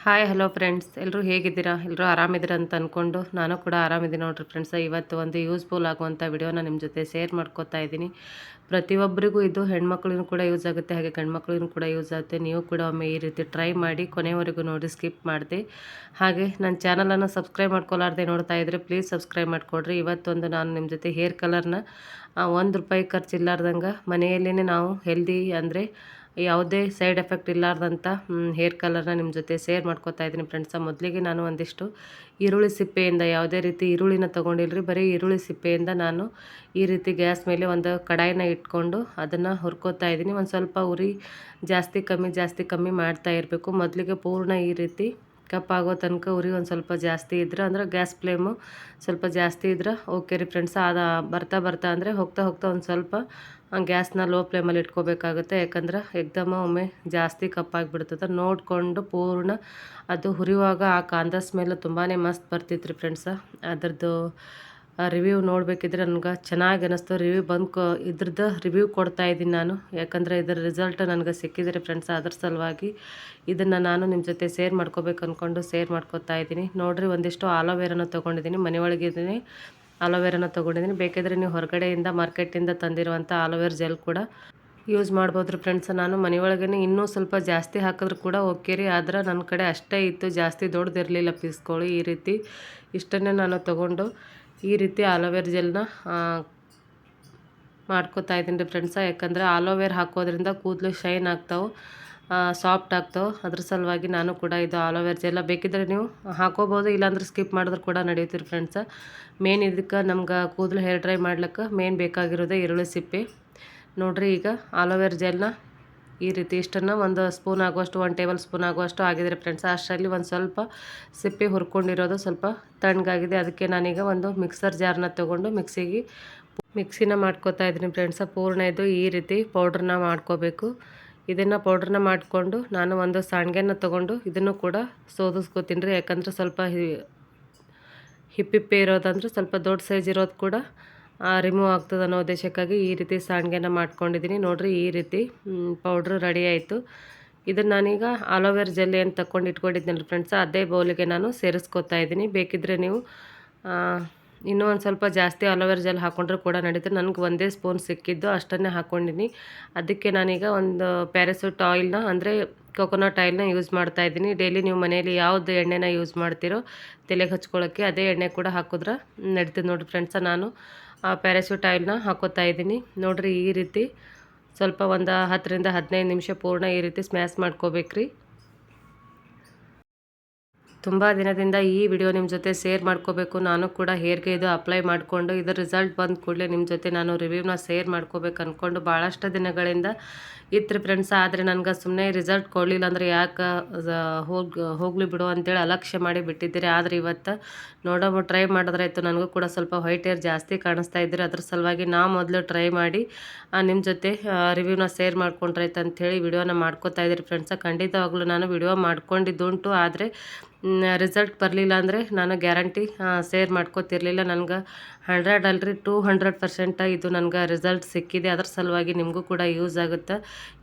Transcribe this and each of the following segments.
Hi hello friends, ಎಲ್ಲರೂ ಹೇಗಿದ್ದೀರಾ? ಎಲ್ಲರೂ ಆರಾಮಿದ್ದೀರಾ ಅಂತ ಅಂದ್ಕೊಂಡು ನಾನು ಕೂಡ ಆರಾಮಿದ್ದೀನಿ ನೋಡ್ರಿ ಫ್ರೆಂಡ್ಸ್. ಇವತ್ತು ಒಂದು ಯೂಸ್ಫುಲ್ ಆಗುವಂಥ ವಿಡಿಯೋನ ನಿಮ್ಮ ಜೊತೆ ಶೇರ್ ಮಾಡ್ಕೋತಾ ಇದ್ದೀನಿ. ಪ್ರತಿಯೊಬ್ಬರಿಗೂ ಇದು ಹೆಣ್ಮಕ್ಳಿಗೂ ಕೂಡ ಯೂಸ್ ಆಗುತ್ತೆ, ಹಾಗೆ ಗಂಡ್ಮಕ್ಳಿಗೂ ಕೂಡ ಯೂಸ್ ಆಗುತ್ತೆ. ನೀವು ಕೂಡ ಒಮ್ಮೆ ಈ ರೀತಿ ಟ್ರೈ ಮಾಡಿ ಕೊನೆವರೆಗೂ ನೋಡಿ, ಸ್ಕಿಪ್ ಮಾಡಿದೆ. ಹಾಗೆ ನನ್ನ ಚಾನಲನ್ನು ಸಬ್ಸ್ಕ್ರೈಬ್ ಮಾಡ್ಕೊಲಾರ್ದೆ ನೋಡ್ತಾ ಇದ್ದರೆ ಪ್ಲೀಸ್ ಸಬ್ಸ್ಕ್ರೈಬ್ ಮಾಡಿಕೊಡ್ರಿ. ಇವತ್ತೊಂದು ನಾನು ನಿಮ್ಮ ಜೊತೆ ಹೇರ್ ಕಲರ್ನ ₹1 ಖರ್ಚಿಲ್ಲಾರ್ದಂಗೆ ಮನೆಯಲ್ಲೇ ನಾವು ಹೆಲ್ದಿ ಅಂದರೆ ಯಾವುದೇ ಸೈಡ್ ಎಫೆಕ್ಟ್ ಇಲ್ಲಾರ್ದಂಥ ಹೇರ್ ಕಲರ್ನ ನಿಮ್ಮ ಜೊತೆ ಶೇರ್ ಮಾಡ್ಕೋತಾ ಇದ್ದೀನಿ ಫ್ರೆಂಡ್ಸ. ಮೊದಲಿಗೆ ನಾನು ಒಂದಿಷ್ಟು ಈರುಳ್ಳಿ ಸಿಪ್ಪೆಯಿಂದ, ಯಾವುದೇ ರೀತಿ ಈರುಳ್ಳಿನ ತೊಗೊಂಡಿಲ್ರಿ, ಬರೀ ಈರುಳ್ಳಿ ಸಿಪ್ಪೆಯಿಂದ ನಾನು ಈ ರೀತಿ ಗ್ಯಾಸ್ ಮೇಲೆ ಒಂದು ಕಡಾಯಿನ ಇಟ್ಕೊಂಡು ಅದನ್ನು ಹುರ್ಕೋತಾ ಇದ್ದೀನಿ. ಒಂದು ಸ್ವಲ್ಪ ಉರಿ ಜಾಸ್ತಿ ಕಮ್ಮಿ ಮಾಡ್ತಾ ಇರಬೇಕು. ಮೊದಲಿಗೆ ಪೂರ್ಣ ಈ ರೀತಿ ಕಪ್ಪಾಗೋ ತನಕ ಉರಿ ಒಂದು ಸ್ವಲ್ಪ ಜಾಸ್ತಿ ಇದ್ರೆ, ಅಂದ್ರೆ ಗ್ಯಾಸ್ ಫ್ಲೇಮು ಸ್ವಲ್ಪ ಜಾಸ್ತಿ ಇದ್ರೆ ಓಕೆ ರೀ ಫ್ರೆಂಡ್ಸ್. ಅದು ಬರ್ತಾ ಅಂದರೆ ಹೋಗ್ತಾ ಒಂದು ಸ್ವಲ್ಪ ಗ್ಯಾಸ್ನ ಲೋ ಫ್ಲೇಮಲ್ಲಿ ಇಟ್ಕೋಬೇಕಾಗುತ್ತೆ. ಯಾಕಂದ್ರೆ ಒಮ್ಮೆ ಜಾಸ್ತಿ ಕಪ್ಪಾಗಿಬಿಡ್ತದೆ. ನೋಡಿಕೊಂಡು ಪೂರ್ಣ ಅದು ಹುರಿಯುವಾಗ ಆ ಕಾಂದ ಸ್ಮೆಲ್ ತುಂಬಾ ಮಸ್ತ್ ಬರ್ತಿತ್ತು ರೀ ಫ್ರೆಂಡ್ಸ. ಅದ್ರದ್ದು ರಿವ್ಯೂ ನೋಡಬೇಕಿದ್ರೆ ನನಗೆ ಚೆನ್ನಾಗಿ ಅನ್ನಿಸ್ತು. ಇದ್ರದ್ದು ರಿವ್ಯೂ ಕೊಡ್ತಾಯಿದ್ದೀನಿ ನಾನು, ಯಾಕಂದರೆ ಇದರ ರಿಸಲ್ಟ್ ನನಗೆ ಸಿಕ್ಕಿದೆ ಫ್ರೆಂಡ್ಸ್. ಅದ್ರ ಸಲುವಾಗಿ ಇದನ್ನು ನಾನು ನಿಮ್ಮ ಜೊತೆ ಶೇರ್ ಮಾಡ್ಕೋಬೇಕು ಅಂದ್ಕೊಂಡು ಶೇರ್ ಮಾಡ್ಕೋತಾ ಇದ್ದೀನಿ. ನೋಡಿರಿ, ಒಂದಿಷ್ಟು ಆಲೋವೆರಾನ ತೊಗೊಂಡಿದ್ದೀನಿ, ಮನೆಯೊಳಗಿದ್ದೀನಿ ಆಲೋವೆರಾನ ತೊಗೊಂಡಿದ್ದೀನಿ. ಬೇಕಿದ್ರೆ ನೀವು ಹೊರಗಡೆಯಿಂದ ಮಾರ್ಕೆಟಿಂದ ತಂದಿರುವಂಥ ಆಲೋವೆರಾ ಜೆಲ್ ಕೂಡ ಯೂಸ್ ಮಾಡ್ಬೋದು ರೀ ಫ್ರೆಂಡ್ಸ್. ನಾನು ಮನೆಯೊಳಗೇ ಇನ್ನೂ ಸ್ವಲ್ಪ ಜಾಸ್ತಿ ಹಾಕಿದ್ರು ಕೂಡ ಓಕೆ ರೀ, ಆದ್ರೆ ನನ್ನ ಕಡೆ ಅಷ್ಟೇ ಇತ್ತು, ಜಾಸ್ತಿ ದೊಡ್ಡದಿರಲಿಲ್ಲ ಪೀಸ್ಗಳು. ಈ ರೀತಿ ಇಷ್ಟನ್ನೇ ನಾನು ತೊಗೊಂಡು ಈ ರೀತಿ ಆಲೋವೆರಾ ಜೆಲ್ನ ಮಾಡ್ಕೋತಾ ಇದ್ದೀನಿ ರೀ ಫ್ರೆಂಡ್ಸ. ಯಾಕಂದರೆ ಆಲೋವೆರಾ ಹಾಕೋದ್ರಿಂದ ಕೂದಲು ಶೈನ್ ಆಗ್ತಾವೆ, ಸಾಫ್ಟ್ ಆಗ್ತಾವೆ. ಅದ್ರ ಸಲುವಾಗಿ ನಾನು ಕೂಡ ಇದು ಆಲೋವೆರಾ ಜೆಲ್ಲ ಬೇಕಿದ್ರೆ ನೀವು ಹಾಕೋಬೋದು, ಇಲ್ಲಾಂದ್ರೆ ಸ್ಕಿಪ್ ಮಾಡಿದ್ರೆ ಕೂಡ ನಡೆಯುತ್ತೀರಿ ಫ್ರೆಂಡ್ಸ. ಮೇನ್ ಇದಕ್ಕೆ ನಮ್ಗೆ ಕೂದಲು ಹೇರ್ ಡ್ರೈ ಮಾಡ್ಲಿಕ್ಕೆ ಮೇನ್ ಬೇಕಾಗಿರೋದೇ ಈರುಳ್ಳಿ ಸಿಪ್ಪೆ. ನೋಡಿರಿ, ಈಗ ಆಲೋವೆರಾ ಜೆಲ್ನ ಈ ರೀತಿ ಇಷ್ಟನ್ನು ಒಂದು ಸ್ಪೂನ್ ಆಗುವಷ್ಟು, 1 ಟೇಬಲ್ ಸ್ಪೂನ್ ಆಗುವಷ್ಟು ಆಗಿದ್ರೆ ಫ್ರೆಂಡ್ಸ್. ಅಷ್ಟರಲ್ಲಿ ಒಂದು ಸ್ವಲ್ಪ ಸಿಪ್ಪೆ ಹುರ್ಕೊಂಡಿರೋದು ಸ್ವಲ್ಪ ತಣ್ಣಗಾಗಿದೆ. ಅದಕ್ಕೆ ನಾನೀಗ ಒಂದು ಮಿಕ್ಸರ್ ಜಾರ್ನ ತೊಗೊಂಡು ಮಿಕ್ಸಿನ ಮಾಡ್ಕೋತಾ ಇದ್ದೀನಿ ಫ್ರೆಂಡ್ಸ. ಪೂರ್ಣ ಇದು ಈ ರೀತಿ ಪೌಡ್ರನ್ನ ಮಾಡ್ಕೋಬೇಕು. ಇದನ್ನು ಪೌಡ್ರನ್ನ ಮಾಡಿಕೊಂಡು ನಾನು ಒಂದು ಸಾಣಿಗೆನ ತೊಗೊಂಡು ಇದನ್ನು ಕೂಡ ಸೋದಿಸ್ಕೋತೀನಿ ರೀ. ಯಾಕಂದರೆ ಸ್ವಲ್ಪ ಹಿಪ್ಪಿಪ್ಪೆ ಇರೋದಂದ್ರೆ ಸ್ವಲ್ಪ ದೊಡ್ಡ ಸೈಜ್ ಇರೋದು ಕೂಡ ರಿಮೂವ್ ಆಗ್ತದೆ ಅನ್ನೋ ಉದ್ದೇಶಕ್ಕಾಗಿ ಈ ರೀತಿ ಸಾಣಿಗೆನ ಮಾಡ್ಕೊಂಡಿದ್ದೀನಿ. ನೋಡಿರಿ, ಈ ರೀತಿ ಪೌಡ್ರು ರೆಡಿ ಆಯಿತು. ಇದನ್ನು ನಾನೀಗ ಆಲೋವೆರಾ ಜೆಲ್ ಏನು ತಗೊಂಡು ಇಟ್ಕೊಂಡಿದ್ದೀನಲ್ಲ ಫ್ರೆಂಡ್ಸ, ಅದೇ ಬೌಲಿಗೆ ನಾನು ಸೇರಿಸ್ಕೋತಾ ಇದ್ದೀನಿ. ಬೇಕಿದ್ದರೆ ನೀವು ಇನ್ನೂ ಒಂದು ಸ್ವಲ್ಪ ಜಾಸ್ತಿ ಆಲೋವೆರಾ ಜೆಲ್ ಹಾಕ್ಕೊಂಡ್ರೆ ಕೂಡ ನಡೀತದೆ. ನನಗೆ 1 ಸ್ಪೂನ್ ಸಿಕ್ಕಿದ್ದು ಅಷ್ಟನ್ನೇ ಹಾಕ್ಕೊಂಡಿನಿ. ಅದಕ್ಕೆ ನಾನೀಗ ಒಂದು ಪ್ಯಾರಾಸೂಟ್ ಆಯಿಲ್ನ, ಅಂದರೆ ಕೊಕೊನಟ್ ಆಯಿಲ್ನ ಯೂಸ್ ಮಾಡ್ತಾಯಿದ್ದೀನಿ. ಡೈಲಿ ನೀವು ಮನೆಯಲ್ಲಿ ಯಾವುದು ಎಣ್ಣೆನ ಯೂಸ್ ಮಾಡ್ತೀರೋ ತಲೆಗೆ ಹಚ್ಕೊಳ್ಳೋಕ್ಕೆ ಅದೇ ಎಣ್ಣೆ ಕೂಡ ಹಾಕಿದ್ರೆ ನಡೀತದೆ ನೋಡಿರಿ ಫ್ರೆಂಡ್ಸ. ನಾನು ಪ್ಯಾರಾಸೂಟ್ ಆಯಿಲ್ನ ಹಾಕೋತಾ ಇದ್ದೀನಿ. ನೋಡಿರಿ, ಈ ರೀತಿ ಸ್ವಲ್ಪ ಒಂದು 10 ರಿಂದ 15 ನಿಮಿಷ ಪೂರ್ಣ ಈ ರೀತಿ ಸ್ಮ್ಯಾಶ್ ಮಾಡ್ಕೋಬೇಕ್ರಿ. ತುಂಬ ದಿನದಿಂದ ಈ ವಿಡಿಯೋ ನಿಮ್ಮ ಜೊತೆ ಶೇರ್ ಮಾಡ್ಕೋಬೇಕು. ನಾನು ಕೂಡ ಹೇರ್ಗೆ ಇದು ಅಪ್ಲೈ ಮಾಡಿಕೊಂಡು ಇದರ ರಿಸಲ್ಟ್ ಬಂದ ಕೂಡಲೇ ನಿಮ್ಮ ಜೊತೆ ನಾನು ರಿವ್ಯೂನ ಶೇರ್ ಮಾಡ್ಕೋಬೇಕು ಅಂದ್ಕೊಂಡು ಭಾಳಷ್ಟು ದಿನಗಳಿಂದ ಇತ್ತು ಫ್ರೆಂಡ್ಸ್. ಆದರೆ ನನಗೆ ಸುಮ್ಮನೆ ರಿಸಲ್ಟ್ ಕೊಡಲಿಲ್ಲ ಅಂದರೆ ಯಾಕೆ ಹೋಗಲಿ ಬಿಡು ಅಂತೇಳಿ ಅಲಕ್ಷ್ಯ ಮಾಡಿ ಬಿಟ್ಟಿದ್ದೀರಿ. ಆದರೆ ಇವತ್ತು ಟ್ರೈ ಮಾಡಿದ್ರಾಯ್ತು. ನನಗೂ ಕೂಡ ಸ್ವಲ್ಪ ವೈಟ್ ಹೇರ್ ಜಾಸ್ತಿ ಕಾಣಿಸ್ತಾ ಇದ್ದೀರಿ. ಅದ್ರ ಸಲುವಾಗಿ ಮೊದಲು ಟ್ರೈ ಮಾಡಿ ನಿಮ್ಮ ಜೊತೆ ರಿವ್ಯೂನ ಶೇರ್ ಮಾಡ್ಕೊಂಡ್ರಾಯ್ತು ಅಂಥೇಳಿ ವಿಡಿಯೋನ ಮಾಡ್ಕೋತಾ ಇದ್ದೀರಿ ಫ್ರೆಂಡ್ಸ. ಖಂಡಿತವಾಗ್ಲೂ ನಾನು ವಿಡಿಯೋ ಮಾಡ್ಕೊಂಡಿದ್ದುಂಟು, ಆದರೆ ರಿಸಲ್ಟ್ ಬರಲಿಲ್ಲ ಅಂದರೆ ನಾನು ಗ್ಯಾರಂಟಿ ಶೇರ್ ಮಾಡ್ಕೋತಿರ್ಲಿಲ್ಲ. ನನಗೆ 100 ಅಲ್ರಿ 200% ಇದು ನನಗೆ ರಿಸಲ್ಟ್ ಸಿಕ್ಕಿದೆ. ಅದ್ರ ಸಲುವಾಗಿ ನಿಮಗೂ ಕೂಡ ಯೂಸ್ ಆಗುತ್ತೆ.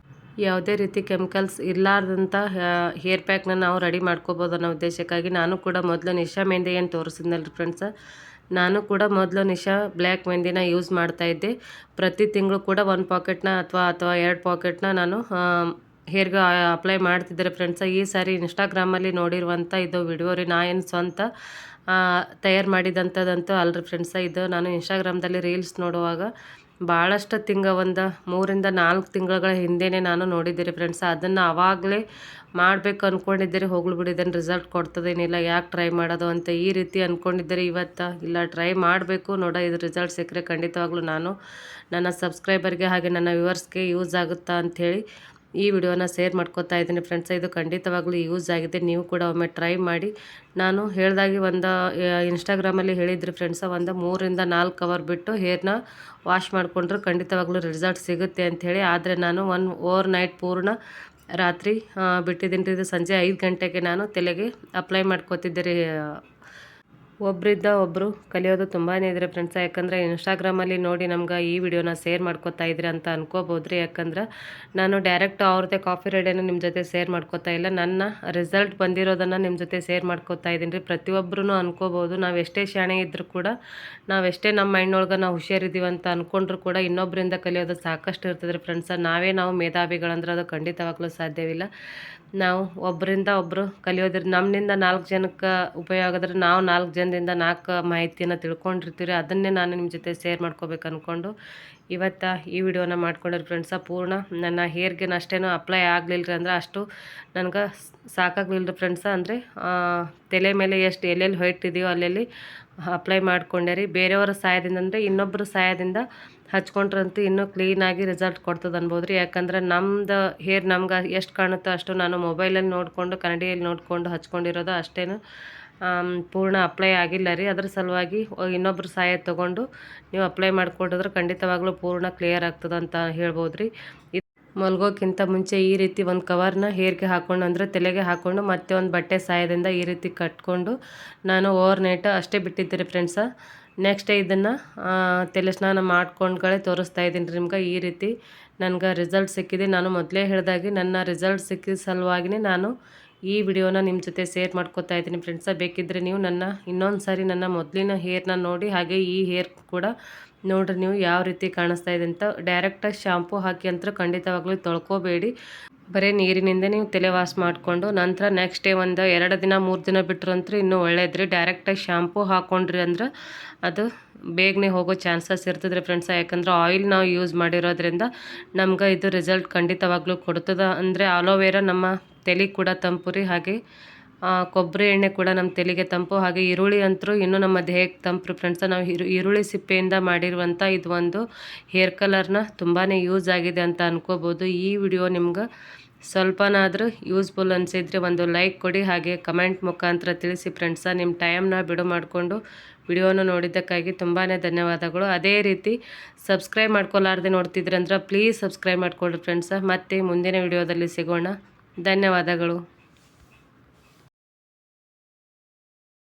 ಯಾವುದೇ ರೀತಿ ಕೆಮಿಕಲ್ಸ್ ಇರಲಾರ್ದಂಥ ಹೇರ್ ಪ್ಯಾಕ್ನ ನಾವು ರೆಡಿ ಮಾಡ್ಕೋಬೋದು ಅನ್ನೋ ಉದ್ದೇಶಕ್ಕಾಗಿ ನಾನು ಕೂಡ ಮೊದಲು ನಿಶಾ ಮೆಹಂದಿ ಏನು ತೋರಿಸಿದ್ನಲ್ರಿ ಫ್ರೆಂಡ್ಸ, ನಾನು ಕೂಡ ಮೊದಲು ನಿಶಾ ಬ್ಲ್ಯಾಕ್ ಮೆಹಂದಿನ ಯೂಸ್ ಮಾಡ್ತಾಯಿದ್ದೆ. ಪ್ರತಿ ತಿಂಗಳು ಕೂಡ 1 ಪಾಕೆಟ್ನ ಅಥವಾ 2 ಪಾಕೆಟ್ನ ನಾನು ಹೇರ್ಗೆ ಅಪ್ಲೈ ಮಾಡ್ತಿದ್ದಾರೆ ಫ್ರೆಂಡ್ಸ. ಈ ಸಾರಿ ಇನ್ಸ್ಟಾಗ್ರಾಮಲ್ಲಿ ನೋಡಿರುವಂಥ ಇದು ವಿಡಿಯೋ ರೀ, ನಾ ಏನು ಸ್ವಂತ ತಯಾರು ಮಾಡಿದಂಥದ್ದಂತೂ ಅಲ್ರಿ ಫ್ರೆಂಡ್ಸ. ಇದು ನಾನು ಇನ್ಸ್ಟಾಗ್ರಾಮ್ದಲ್ಲಿ ರೀಲ್ಸ್ ನೋಡುವಾಗ ಭಾಳಷ್ಟು ಒಂದು 3 ರಿಂದ 4 ತಿಂಗಳ ಹಿಂದೆಯೇ ನಾನು ನೋಡಿದ್ದೀರಿ ಫ್ರೆಂಡ್ಸ. ಅದನ್ನು ಆವಾಗಲೇ ಮಾಡಬೇಕು ಅಂದ್ಕೊಂಡಿದ್ದೀರಿ. ಹೋಗ್ಲಿ ಬಿಡಿ, ಇದನ್ನು ರಿಸಲ್ಟ್ ಕೊಡ್ತದೇನಿಲ್ಲ, ಯಾಕೆ ಟ್ರೈ ಮಾಡೋದು ಅಂತ ಈ ರೀತಿ ಅಂದ್ಕೊಂಡಿದ್ದೀರಿ. ಇವತ್ತು ಇಲ್ಲ, ಟ್ರೈ ಮಾಡಬೇಕು ಇದು ರಿಸಲ್ಟ್ ಸಿಕ್ಕರೆ ಖಂಡಿತವಾಗ್ಲೂ ನಾನು ನನ್ನ ಸಬ್ಸ್ಕ್ರೈಬರ್ಗೆ ಹಾಗೆ ನನ್ನ ವ್ಯೂವರ್ಸ್ಗೆ ಯೂಸ್ ಆಗುತ್ತಾ ಅಂಥೇಳಿ ಈ ವಿಡಿಯೋನ ಶೇರ್ ಮಾಡ್ಕೋತಾ ಇದ್ದೀನಿ ಫ್ರೆಂಡ್ಸ. ಇದು ಖಂಡಿತವಾಗ್ಲೂ ಯೂಸ್ ಆಗಿದೆ, ನೀವು ಕೂಡ ಒಮ್ಮೆ ಟ್ರೈ ಮಾಡಿ. ನಾನು ಹೇಳ್ದಾಗಿ ಒಂದು ಇನ್ಸ್ಟಾಗ್ರಾಮಲ್ಲಿ ಹೇಳಿದ್ರಿ ಫ್ರೆಂಡ್ಸ, ಒಂದು 3 ರಿಂದ 4 ಅವರ್ ಬಿಟ್ಟು ಹೇರ್ನ ವಾಶ್ ಮಾಡಿಕೊಂಡ್ರೆ ಖಂಡಿತವಾಗ್ಲೂ ರಿಸಲ್ಟ್ ಸಿಗುತ್ತೆ ಅಂಥೇಳಿ. ಆದರೆ ನಾನು ಓವರ್ ನೈಟ್ ಪೂರ್ಣ ರಾತ್ರಿ ಬಿಟ್ಟಿದ್ದೀನಿ. ಇದು ಸಂಜೆ 5 ಗಂಟೆಗೆ ನಾನು ತಲೆಗೆ ಅಪ್ಲೈ ಮಾಡ್ಕೋತಿದ್ದೆ ರೀ ಒಬ್ಬರಿಂದ ಒಬ್ಬರು ಕಲಿಯೋದು ತುಂಬಾ ಇದೆ ಫ್ರೆಂಡ್ಸ. ಯಾಕಂದರೆ ಇನ್ಸ್ಟಾಗ್ರಾಮಲ್ಲಿ ನೋಡಿ ನಮ್ಗೆ ಈ ವಿಡಿಯೋನ ಶೇರ್ ಮಾಡ್ಕೋತಾ ಇದ್ರಿ ಅಂತ ಅನ್ಕೋಬೋದ್ರಿ. ಯಾಕಂದ್ರೆ ನಾನು ಡೈರೆಕ್ಟ್ ಅವ್ರದ್ದೇ ಕಾಫಿ ರೆಡಿಯನ್ನು ನಿಮ್ಮ ಜೊತೆ ಶೇರ್ ಮಾಡ್ಕೋತಾ ಇಲ್ಲ, ನನ್ನ ರಿಸಲ್ಟ್ ಬಂದಿರೋದನ್ನು ನಿಮ್ಮ ಜೊತೆ ಶೇರ್ ಮಾಡ್ಕೋತಾ ಇದ್ದೀನಿ ರೀ. ಪ್ರತಿಯೊಬ್ಬರೂ ಅನ್ಕೋಬೋದು, ನಾವು ಎಷ್ಟೇ ಶಾಣೆ ಇದ್ದರೂ ಕೂಡ, ನಾವೆಷ್ಟೇ ನಮ್ಮ ಮೈಂಡ್ನೊಳಗೆ ನಾವು ಹುಷಾರಿದ್ದೀವಿ ಅಂತ ಅಂದ್ಕೊಂಡ್ರು ಕೂಡ ಇನ್ನೊಬ್ಬರಿಂದ ಕಲಿಯೋದು ಸಾಕಷ್ಟು ಇರ್ತದೆ ರೀ ಫ್ರೆಂಡ್ಸ. ನಾವು ಮೇಧಾವಿಗಳಂದ್ರೆ ಅದು ಖಂಡಿತವಾಗ್ಲೂ ಸಾಧ್ಯವಿಲ್ಲ. ನಾವು ಒಬ್ಬರಿಂದ ಒಬ್ಬರು ಕಲಿಯೋದ್ರಿಂದ ನಮ್ಮಿಂದ 4 ಜನಕ್ಕೆ ಉಪಯೋಗ ಆಗೋದ್ರೆ ನಾವು 4 ಜನದಿಂದ 4 ಮಾಹಿತಿಯನ್ನು ತಿಳ್ಕೊಂಡಿರ್ತೀವಿ. ಅದನ್ನೇ ನಾನು ನಿಮ್ಮ ಜೊತೆ ಶೇರ್ ಮಾಡ್ಕೋಬೇಕು ಅಂದ್ಕೊಂಡು ಇವತ್ತು ಈ ವಿಡಿಯೋನ ಮಾಡ್ಕೊಂಡಿರಿ ಫ್ರೆಂಡ್ಸ. ಪೂರ್ಣ ನನ್ನ ಹೇರ್ಗೆ ಅಷ್ಟೇನೂ ಅಪ್ಲೈ ಆಗಲಿಲ್ಲ ರೀ, ಅಂದ್ರೆ ಅಷ್ಟು ನನಗೆ ಸಾಕಾಗಲಿಲ್ಲ ರೀ ಫ್ರೆಂಡ್ಸ. ಅಂದರೆ ತಲೆ ಮೇಲೆ ಎಷ್ಟು ಎಲ್ಲೆಲ್ಲಿ ಹೊಯ್ಟ್ ಇದೆಯೋ ಅಲ್ಲೆಲ್ಲಿ ಅಪ್ಲೈ ಮಾಡ್ಕೊಂಡೆ ರೀ. ಬೇರೆಯವರ ಸಹಾಯದಿಂದ ಅಂದರೆ ಇನ್ನೊಬ್ಬರ ಸಹಾಯದಿಂದ ಹಚ್ಕೊಂಡ್ರಂತೂ ಇನ್ನೂ ಕ್ಲೀನಾಗಿ ರಿಸಲ್ಟ್ ಕೊಡ್ತದೆ ಅನ್ಬೋದು ರೀ. ಯಾಕಂದ್ರೆ ನಮ್ಮದು ಹೇರ್ ನಮ್ಗೆ ಎಷ್ಟು ಕಾಣುತ್ತೋ ಅಷ್ಟು ನಾನು ಮೊಬೈಲಲ್ಲಿ ನೋಡಿಕೊಂಡು ಕನ್ನಡಿಯಲ್ಲಿ ನೋಡಿಕೊಂಡು ಹಚ್ಕೊಂಡಿರೋದು, ಅಷ್ಟೇನು ಪೂರ್ಣ ಅಪ್ಲೈ ಆಗಿಲ್ಲ ರೀ. ಅದ್ರ ಸಲುವಾಗಿ ಇನ್ನೊಬ್ರು ಸಹಾಯ ತೊಗೊಂಡು ನೀವು ಅಪ್ಲೈ ಮಾಡ್ಕೊಂಡಿದ್ರೆ ಖಂಡಿತವಾಗ್ಲೂ ಪೂರ್ಣ ಕ್ಲಿಯರ್ ಆಗ್ತದೆ ಅಂತ ಹೇಳ್ಬೋದು ರೀ. ಮಲ್ಗೋಕ್ಕಿಂತ ಮುಂಚೆ ಈ ರೀತಿ ಒಂದು ಕವರ್ನ ಹೇರ್ಗೆ ಹಾಕ್ಕೊಂಡು, ಅಂದರೆ ತಲೆಗೆ ಹಾಕ್ಕೊಂಡು ಮತ್ತೆ ಒಂದು ಬಟ್ಟೆ ಸಹಾಯದಿಂದ ಈ ರೀತಿ ಕಟ್ಕೊಂಡು ನಾನು ಓವರ್ ನೈಟ್ ಅಷ್ಟೇ ಬಿಟ್ಟಿದ್ದೆ ಫ್ರೆಂಡ್ಸ. ನೆಕ್ಸ್ಟ್ ಇದನ್ನು ತಲೆ ಸ್ನಾನ ಮಾಡ್ಕೊಂಡ್ಗಳೇ ತೋರಿಸ್ತಾ ಇದ್ದೀನಿ ರೀ ನಿಮ್ಗೆ. ಈ ರೀತಿ ನನಗೆ ರಿಸಲ್ಟ್ ಸಿಕ್ಕಿದೆ. ನಾನು ಮೊದಲೇ ಹೇಳಿದಾಗೆ ನನ್ನ ರಿಸಲ್ಟ್ ಸಿಕ್ಕಿದ ಸಲುವಾಗಿಯೇ ನಾನು ಈ ವಿಡಿಯೋನ ನಿಮ್ಮ ಜೊತೆ ಶೇರ್ ಮಾಡ್ಕೋತಾ ಇದ್ದೀನಿ ಫ್ರೆಂಡ್ಸ. ಬೇಕಿದ್ದರೆ ನೀವು ನನ್ನ ಇನ್ನೊಂದು ಸಾರಿ ನನ್ನ ಮೊದಲಿನ ಹೇರ್ನ ನೋಡಿ, ಹಾಗೆ ಈ ಹೇರ್ ಕೂಡ ನೋಡಿರಿ ನೀವು ಯಾವ ರೀತಿ ಕಾಣಿಸ್ತಾ ಇದೆ ಅಂತ. ಡೈರೆಕ್ಟಾಗಿ ಶಾಂಪೂ ಹಾಕಿ ಅಂತ ಖಂಡಿತವಾಗ್ಲೂ ತೊಳ್ಕೊಬೇಡಿ. ಬರೀ ನೀರಿನಿಂದ ನೀವು ತಲೆ ವಾಶ್ ಮಾಡಿಕೊಂಡು ನಂತರ ನೆಕ್ಸ್ಟ್ ಡೇ ಒಂದು 2 ದಿನ 3 ದಿನ ಬಿಟ್ಟರಂತೂ ಇನ್ನೂ ಒಳ್ಳೇದ್ರಿ. ಡೈರೆಕ್ಟಾಗಿ ಶಾಂಪೂ ಹಾಕ್ಕೊಂಡ್ರಿ ಅಂದ್ರೆ ಅದು ಬೇಗನೆ ಹೋಗೋ ಚಾನ್ಸಸ್ ಇರ್ತದೆ ರೀ ಫ್ರೆಂಡ್ಸ. ಯಾಕಂದ್ರೆ ಆಯಿಲ್ ನಾವು ಯೂಸ್ ಮಾಡಿರೋದ್ರಿಂದ ನಮ್ಗೆ ಇದು ರಿಸಲ್ಟ್ ಖಂಡಿತವಾಗ್ಲೂ ಕೊಡ್ತದೆ. ಅಂದರೆ ಆಲೋವೆರಾ ನಮ್ಮ ತಲೆ ಕೂಡ ತಂಪು ರೀ, ಹಾಗೆ ಕೊಬ್ಬರಿ ಎಣ್ಣೆ ಕೂಡ ನಮ್ಮ ತಲೆಗೆ ತಂಪು, ಹಾಗೆ ಈರುಳ್ಳಿ ಅಂತೂ ಇನ್ನೂ ನಮ್ಮ ದೇಹಕ್ಕೆ ತಂಪು ರೀ ಫ್ರೆಂಡ್ಸ. ನಾವು ಈರುಳ್ಳಿ ಸಿಪ್ಪೆಯಿಂದ ಮಾಡಿರುವಂಥ ಇದು ಒಂದು ಹೇರ್ ಕಲರ್ನ ತುಂಬಾ ಯೂಸ್ ಆಗಿದೆ ಅಂತ ಅನ್ಕೋಬೋದು. ಈ ವಿಡಿಯೋ ನಿಮ್ಗೆ ಸ್ವಲ್ಪನಾದರೂ ಯೂಸ್ಫುಲ್ ಅನಿಸಿದ್ರೆ ಒಂದು ಲೈಕ್ ಕೊಡಿ, ಹಾಗೆ ಕಮೆಂಟ್ ಮುಖಾಂತರ ತಿಳಿಸಿ ಫ್ರೆಂಡ್ಸ. ನಿಮ್ಮ ಟೈಮ್ನ ಬಿಡು ಮಾಡಿಕೊಂಡು ವಿಡಿಯೋನ ನೋಡಿದ್ದಕ್ಕಾಗಿ ತುಂಬಾ ಧನ್ಯವಾದಗಳು. ಅದೇ ರೀತಿ ಸಬ್ಸ್ಕ್ರೈಬ್ ಮಾಡ್ಕೊಲಾರ್ದೆ ನೋಡ್ತಿದ್ರಂದ್ರೆ ಪ್ಲೀಸ್ ಸಬ್ಸ್ಕ್ರೈಬ್ ಮಾಡ್ಕೊಳ್ಳಿ ಫ್ರೆಂಡ್ಸ. ಮತ್ತೆ ಮುಂದಿನ ವಿಡಿಯೋದಲ್ಲಿ ಸಿಗೋಣ. ಧನ್ಯವಾದಗಳು.